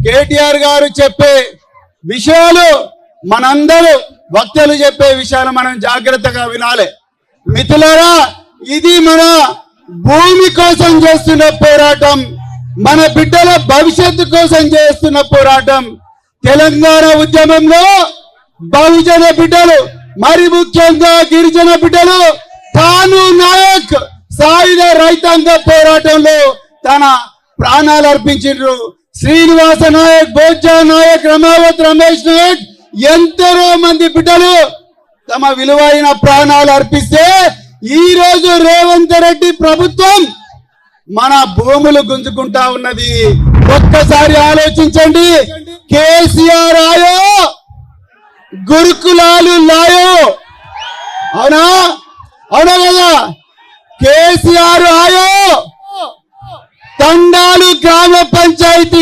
కేటీఆర్ గారు చెప్పే విషయాలు మనందరూ వక్తలు చెప్పే విషయాలు మనం జాగ్రత్తగా వినాలి. మిత్రులారా, ఇది మన భూమి కోసం చేస్తున్న పోరాటం, మన బిడ్డల భవిష్యత్తు కోసం చేస్తున్న పోరాటం. తెలంగాణ ఉద్యమంలో బహుజన బిడ్డలు, మరి ముఖ్యంగా గిరిజన బిడ్డలు, తాను నాయక్ సాయుధ రైతాంగ పోరాటంలో తన ప్రాణాలు అర్పించారు. శ్రీనివాస నాయక్, బోజ్జా నాయక్, రమావత్ రమేష్ నాయక్, ఎందరో మంది బిడ్డలు తమ విలువైన ప్రాణాలు అర్పిస్తే ఈ రోజు రేవంత్ రెడ్డి ప్రభుత్వం మన భూములు గుంజుకుంటా ఉన్నది. ఒక్కసారి ఆలోచించండి. కేసీఆర్ ఆయో, గురుకులాలు లాయో. అవునా అవునా కదా? కేసీఆర్ ఆయో, తండాలు గ్రామ పంచాయతీ